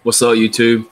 What's up, YouTube?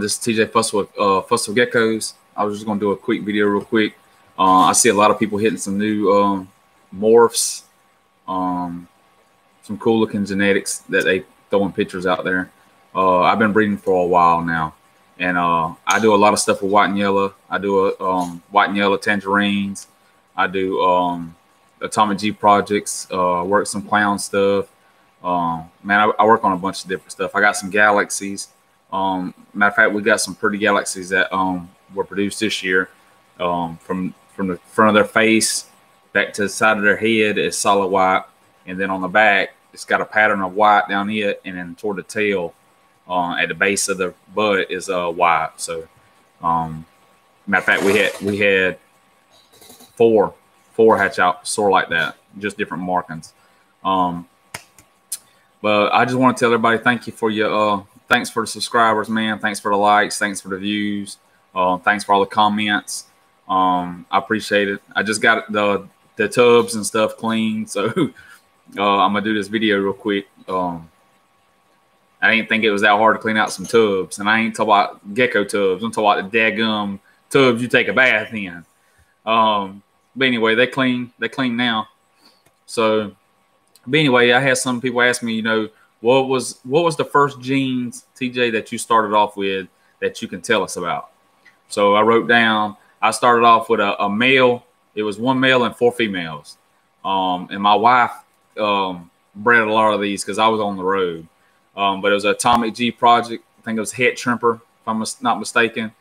This is TJ Fussell with Fussell Geckos. I was just going to do a quick video real quick. I see a lot of people hitting some new morphs, some cool looking genetics that they throwing pictures out there. I've been breeding for a while now, and I do a lot of stuff with white and yellow. I do white and yellow tangerines. I do Atomic G projects, work some clown stuff. Man, I work on a bunch of different stuff. I got some galaxies. Matter of fact, we got some pretty galaxies that were produced this year. From the front of their face back to the side of their head is solid white, and then on the back it's got a pattern of white down it, and then toward the tail at the base of the butt is white. So, matter of fact, we had four hatch out sort of like that, just different markings. But I just want to tell everybody thank you for your thanks for the subscribers, man. Thanks for the likes. Thanks for the views. Thanks for all the comments. I appreciate it. I just got the tubs and stuff clean, so I'm gonna do this video real quick. I didn't think it was that hard to clean out some tubs, and I ain't talking about gecko tubs. I'm talking about the daggum tubs you take a bath in. But anyway, they clean now. So. But anyway, I had some people ask me, you know, what was the first genes, TJ, that you started off with that you can tell us about? So I wrote down, I started off with a male. It was one male and 4 females. And my wife bred a lot of these because I was on the road. But it was an Atomic G project. I think it was Het Trimper, if I'm not mistaken.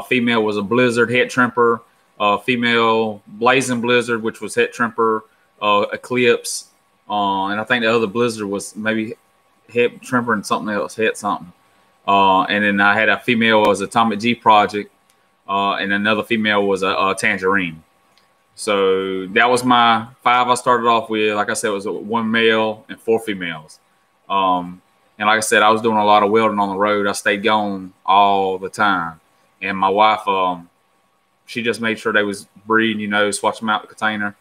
Female was a Blizzard Het Trimper. Female Blazing Blizzard, which was Het Trimper, Eclipse. And I think the other Blizzard was maybe Het Trimper and something else, Het something. And then I had a female was Atomic G project, and another female was a Tangerine. So that was my 5 I started off with. Like I said, it was 1 male and 4 females. And like I said, I was doing a lot of welding on the road. I stayed gone all the time. And my wife, she just made sure they was breeding, you know, swatch them out the container.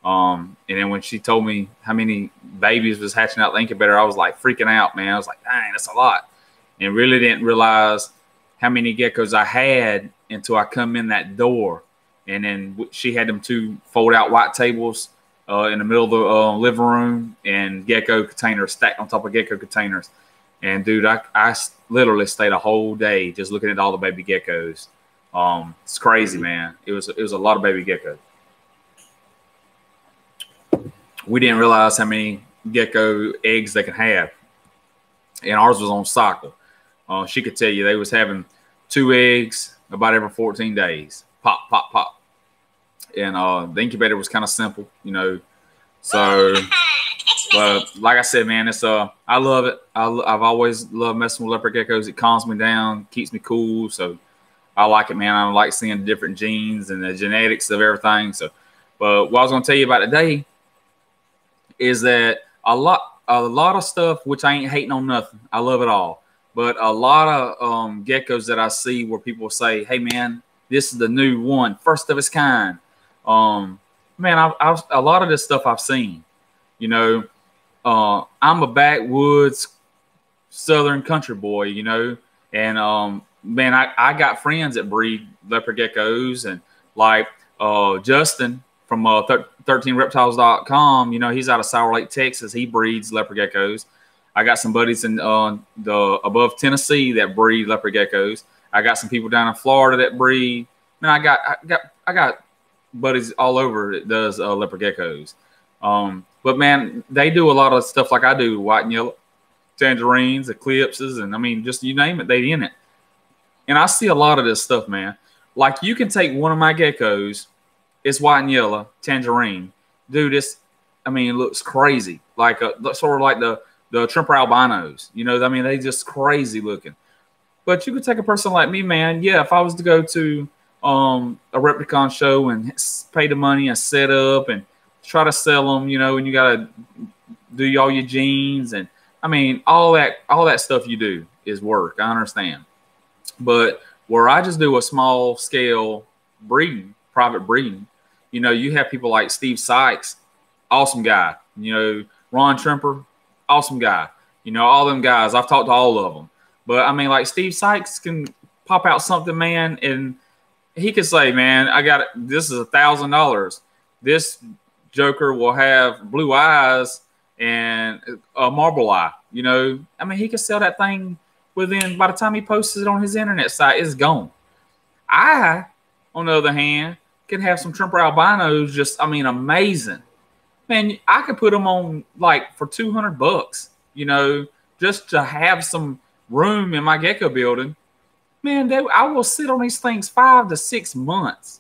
And then when she told me how many babies was hatching out the incubator, I was like freaking out, man. I was like, dang, that's a lot. And really didn't realize how many geckos I had until I come in that door. And then she had them 2 fold out white tables in the middle of the living room, and gecko containers stacked on top of gecko containers. And dude, I literally stayed a whole day just looking at all the baby geckos. It's crazy, man. It was a lot of baby geckos. We didn't realize how many gecko eggs they can have. And ours was on cycle. She could tell you they was having 2 eggs about every 14 days. Pop, pop, pop. And the incubator was kind of simple, you know. So, but like I said, man, it's I love it. I've always loved messing with leopard geckos. It calms me down, keeps me cool. So I like it, man. I like seeing the different genes and the genetics of everything. So, but what I was going to tell you about today is that a lot of stuff, which I ain't hating on nothing. I love it all. But a lot of geckos that I see where people say, hey, man, this is the new one, first of its kind. Man, a lot of this stuff I've seen. You know, I'm a backwoods southern country boy, you know. And, man, I got friends that breed leopard geckos. And like Justin from 13reptiles.com, you know, he's out of Sour Lake, Texas. He breeds leopard geckos. I got some buddies in the above Tennessee that breed leopard geckos. I got some people down in Florida that breed. Man, I got buddies all over that does leopard geckos. But man, they do a lot of stuff like I do: white and yellow tangerines, eclipses, and I mean, just you name it, they in it. And I see a lot of this stuff, man. Like you can take one of my geckos. It's white and yellow tangerine, dude. I mean, it looks crazy, like sort of like the Trimper albinos. You know, I mean, they just crazy looking. But you could take a person like me, man. Yeah, if I was to go to a Replicon show and pay the money and set up and try to sell them, you know, and you gotta do all your genes and I mean, all that stuff you do is work. I understand, but where I just do a small scale breeding. Private breeding, you know, you have people like Steve Sykes, awesome guy. You know, Ron Trimper, awesome guy. You know, all them guys, I've talked to all of them. But I mean, like Steve Sykes can pop out something, man, and he could say, man, I got it. This is $1,000. This Joker will have blue eyes and a marble eye. You know, I mean, he could sell that thing within, by the time he posts it on his internet site, it's gone. I, on the other hand, could have some Tremper albinos, just, I mean, amazing. Man, I could put them on like for $200, you know, just to have some room in my gecko building. Man, I will sit on these things 5 to 6 months.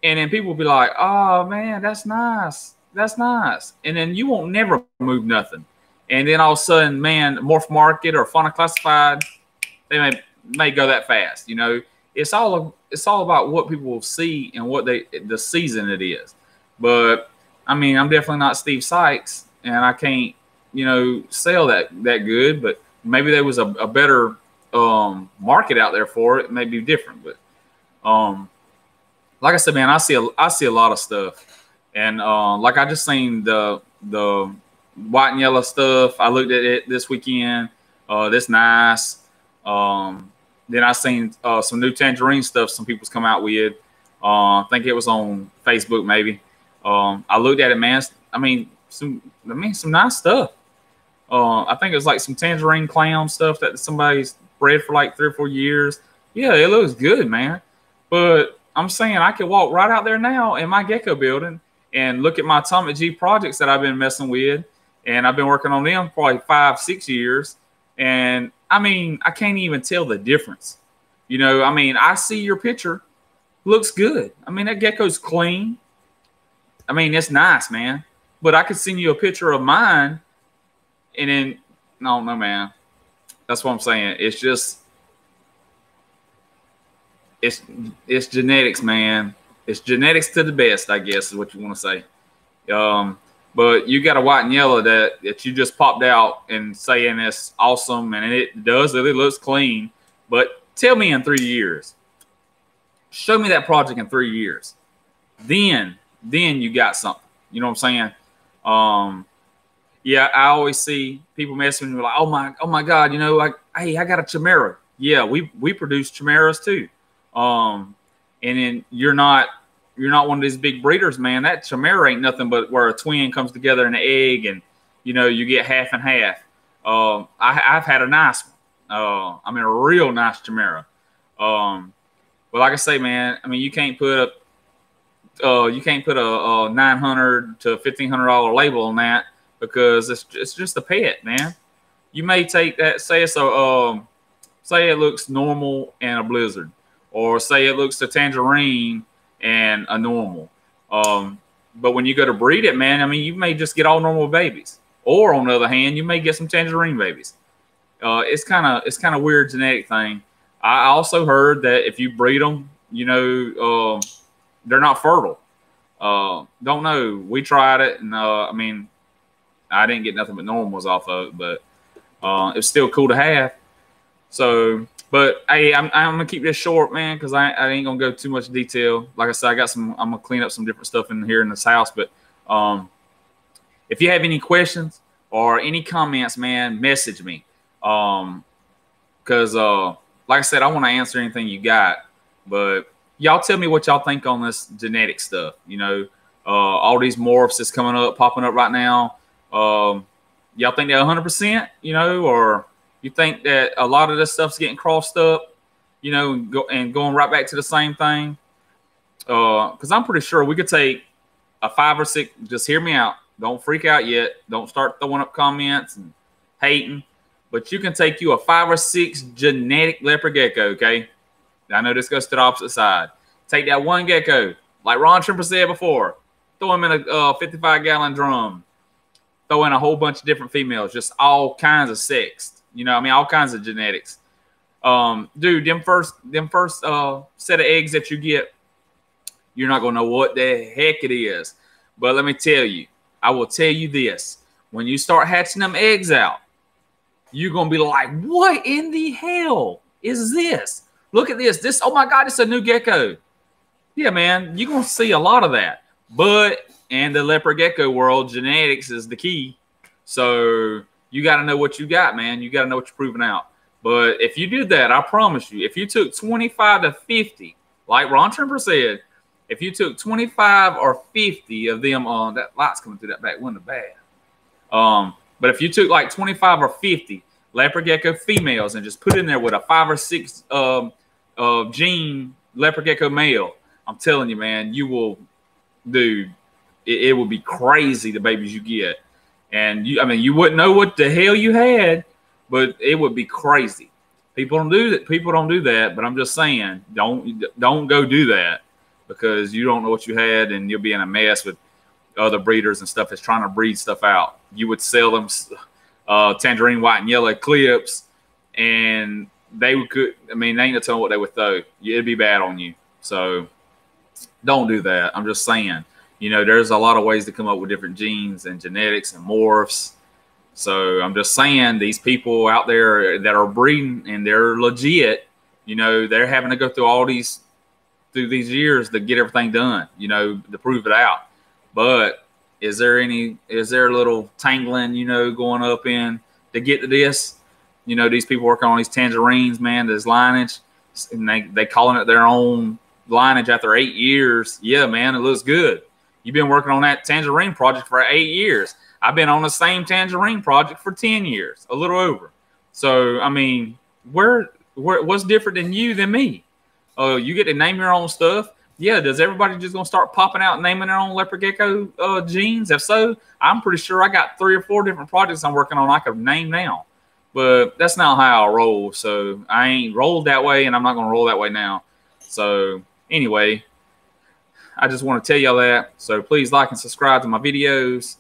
And then people will be like, oh, man, that's nice. That's nice. And then you won't never move nothing. And then all of a sudden, man, Morph Market or Fauna Classified, they may go that fast. You know, it's all about what people will see and what the season it is. But, I mean, I'm definitely not Steve Sykes, and I can't, you know, sell that good. But maybe there was a better market out there for it. It may be different. But like I said, man, I see a lot of stuff. And like I just seen the white and yellow stuff. I looked at it this weekend. That's nice. Then I seen some new tangerine stuff some people's come out with. I think it was on Facebook maybe. I looked at it, man. I mean some nice stuff. I think it was like some tangerine clam stuff that somebody's bred for like 3 or 4 years. Yeah, it looks good, man. But I'm saying I could walk right out there now in my gecko building and look at my Atomic G projects that I've been messing with. And I've been working on them for like 5, 6 years. And I mean, I can't even tell the difference. You know, I mean, I see your picture. Looks good. I mean, that gecko's clean. I mean, it's nice, man. But I could send you a picture of mine. And then, no, man. That's what I'm saying. It's just, it's genetics, man. It's genetics to the best, I guess, is what you want to say. But you got a white and yellow that you just popped out and saying it's awesome, and it does. It looks clean. But tell me in 3 years. Show me that project in 3 years. Then you got something. You know what I'm saying? Yeah, I always see people messing with me like, oh my God, you know, like, hey, I got a chimera. Yeah, we produce chimeras too. And then you're not one of these big breeders, man. That chimera ain't nothing but where a twin comes together in an egg, and you know you get half and half. I've had a nice one. I mean, a real nice chimera. But like I say, man, I mean, you can't put a $900 to $1,500 label on that because it's just a pet, man. You may take that, say it looks normal and a blizzard, or say it looks a tangerine and a normal. But when you go to breed it, man, I mean, you may just get all normal babies, or on the other hand, you may get some tangerine babies. It's kind of weird genetic thing. I also heard that if you breed them, you know, they're not fertile. Don't know. We tried it, and I mean, I didn't get nothing but normals off of it, but it's still cool to have. So, but hey, I'm gonna keep this short, man, because I ain't gonna go too much detail. Like I said, I'm gonna clean up some different stuff in here in this house. But if you have any questions or any comments, man, message me. Because like I said, I want to answer anything you got. But y'all tell me what y'all think on this genetic stuff. You know, all these morphs that's popping up right now. Y'all think they're 100%, you know, or you think that a lot of this stuff's getting crossed up, you know, going right back to the same thing? Because I'm pretty sure we could take a 5 or 6. Just hear me out. Don't freak out yet. Don't start throwing up comments and hating. But you can take you a 5 or 6 genetic leopard gecko, okay? I know this goes to the opposite side. Take that one gecko, like Ron Trimper said before. Throw him in a 55-gallon drum. Throw in a whole bunch of different females, just all kinds of sexed. You know, I mean, all kinds of genetics. Dude, them first set of eggs that you get, you're not gonna know what the heck it is. But let me tell you, I will tell you this: when you start hatching them eggs out, you're gonna be like, "What in the hell is this? Look at this! This, oh my God, it's a new gecko." Yeah, man, you're gonna see a lot of that. But in the leopard gecko world, genetics is the key. So you got to know what you got, man. You got to know what you're proving out. But if you did that, I promise you, if you took 25 to 50, like Ron Trimper said, if you took 25 or 50 of them, that light's coming through that back window bad. But if you took like 25 or 50 leopard gecko females and just put in there with a 5 or 6 gene leopard gecko male, I'm telling you, man, you will, dude, it will be crazy the babies you get. And I mean, you wouldn't know what the hell you had, but it would be crazy. People don't do that. People don't do that. But I'm just saying, don't go do that, because you don't know what you had, and you'll be in a mess with other breeders and stuff that's trying to breed stuff out. You would sell them tangerine white and yellow clips, and they could. I mean, they ain't no telling what they would throw. It'd be bad on you. So don't do that. I'm just saying. You know, there's a lot of ways to come up with different genes and genetics and morphs. So I'm just saying, these people out there that are breeding and they're legit, you know, they're having to go through these years to get everything done, you know, to prove it out. But is there a little tangling, you know, going up in to get to this? You know, these people working on these tangerines, man, this lineage, and they calling it their own lineage after 8 years. Yeah, man, it looks good. You've been working on that tangerine project for 8 years. I've been on the same tangerine project for 10 years, a little over. So, I mean, what's different than me? Oh, you get to name your own stuff. Yeah, does everybody just going to start popping out naming their own leopard gecko genes? If so, I'm pretty sure I got 3 or 4 different projects I'm working on I could name now. But that's not how I roll. So I ain't rolled that way, and I'm not going to roll that way now. So anyway, I just want to tell y'all that. So please like and subscribe to my videos.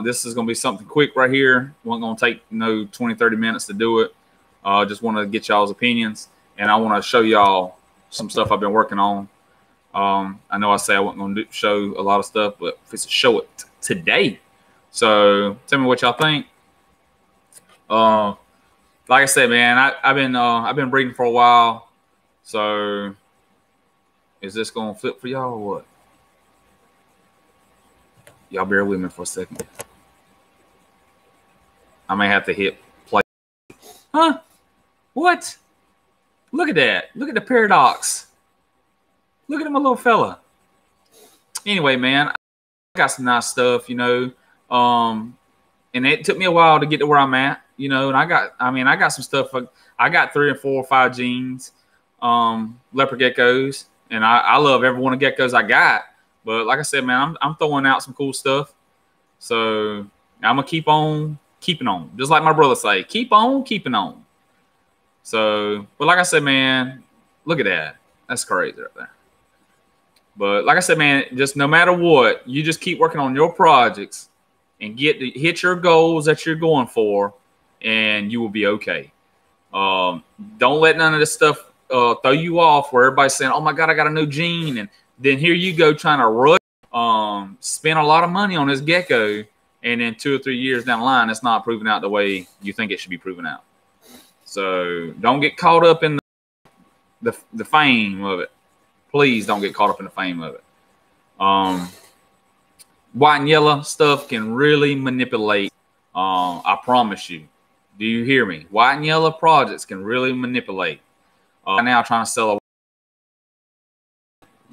This is going to be something quick right here. Wasn't going to take 20-30 minutes to do it. Just want to get y'all's opinions, and I want to show y'all some stuff I've been working on. I know I say I wasn't going to show a lot of stuff, but if it's to show it today. So tell me what y'all think. Like I said, man, I've been breeding for a while. So is this going to flip for y'all or what? Y'all bear with me for a second. I may have to hit play. Huh? What? Look at that. Look at the paradox. Look at him, a little fella. Anyway, man, I got some nice stuff, you know. And it took me a while to get to where I'm at, you know. And I got some stuff. I got 3 or 4 or 5 genes, leopard geckos. And I love every one of geckos I got. But like I said, man, I'm throwing out some cool stuff. So I'm going to keep on keeping on. Just like my brother say, keep on keeping on. So, but like I said, man, look at that. That's crazy right there. But like I said, man, just no matter what, you just keep working on your projects and hit your goals that you're going for, and you will be okay. Don't let none of this stuff throw you off where everybody's saying, oh my God, I got a new gene. And then here you go trying to rush, spend a lot of money on this gecko. And then 2 or 3 years down the line, it's not proven out the way you think it should be proven out. So don't get caught up in the fame of it. Please don't get caught up in the fame of it. White and yellow stuff can really manipulate. I promise you. Do you hear me? White and yellow projects can really manipulate. Now trying to sell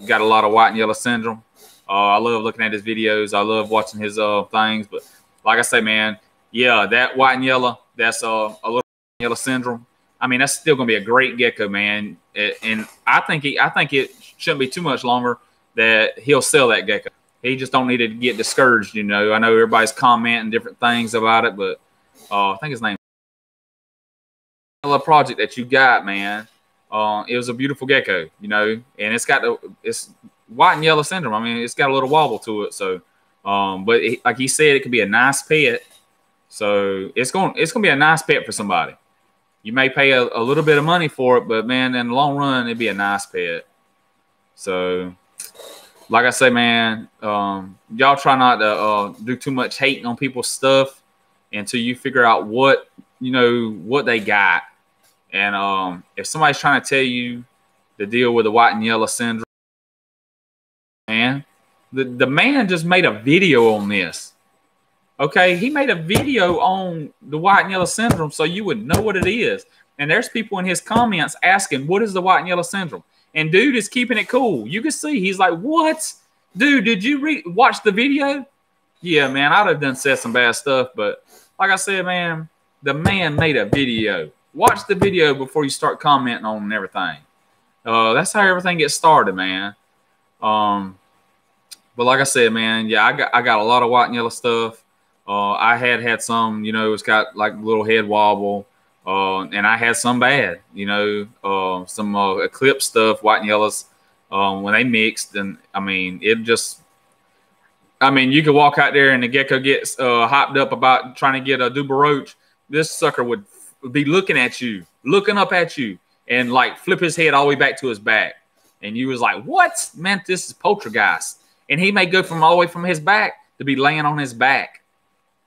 got a lot of white and yellow syndrome. I love looking at his videos. I love watching his things. But like I say, man, yeah, that white and yellow, that's a little yellow syndrome. I mean, that's still going to be a great gecko, man. And I think it shouldn't be too much longer that he'll sell that gecko. He just don't need to get discouraged, you know. I know everybody's commenting different things about it, but I think his name is project that you got, man. It was a beautiful gecko, you know, and it's white and yellow syndrome. I mean, it's got a little wobble to it. So, but like he said, it could be a nice pet. So it's going to be a nice pet for somebody. You may pay a little bit of money for it, but man, in the long run, it'd be a nice pet. So, like I say, man, y'all try not to do too much hating on people's stuff until you figure out what they got. And if somebody's trying to tell you to deal with the white and yellow syndrome, man, the man just made a video on this. Okay, he made a video on the white and yellow syndrome so you would know what it is. And there's people in his comments asking, what is the white and yellow syndrome? And dude is keeping it cool. You can see he's like, what? Dude, did you watch the video? Yeah, man, I'd have done said some bad stuff. But like I said, man, the man made a video. Watch the video before you start commenting on everything. That's how everything gets started, man. But like I said, man, yeah, I got a lot of white and yellow stuff. I had some, you know, it's got like a little head wobble. And I had some bad, you know, some eclipse stuff, white and yellows, when they mixed. And I mean, you could walk out there and the gecko gets hopped up about trying to get a Duber roach. This sucker would be looking up at you, and like flip his head all the way back to his back. And you was like, what? Man, this is poltergeist. And he may go from all the way from his back to be laying on his back.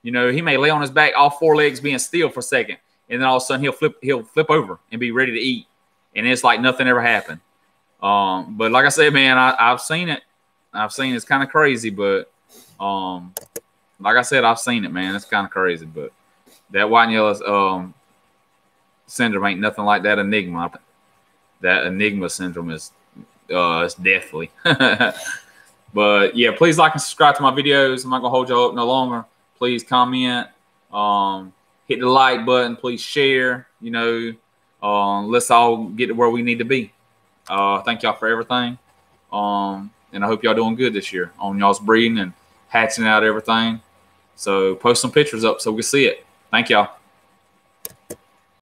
You know, he may lay on his back, all four legs being still for a second. And then all of a sudden he'll flip over and be ready to eat. And it's like nothing ever happened. But like I said, man, I've seen it. It's kind of crazy, but like I said, I've seen it, man. It's kind of crazy. But that white and yellow syndrome ain't nothing like that enigma. That enigma syndrome is it's deathly. But yeah, please like and subscribe to my videos. I'm not gonna hold y'all up no longer. Please comment. Hit the like button. Please share. You know, let's all get to where we need to be. Thank y'all for everything. And I hope y'all doing good this year on y'all's breeding and hatching out everything. So post some pictures up so we can see it. Thank y'all.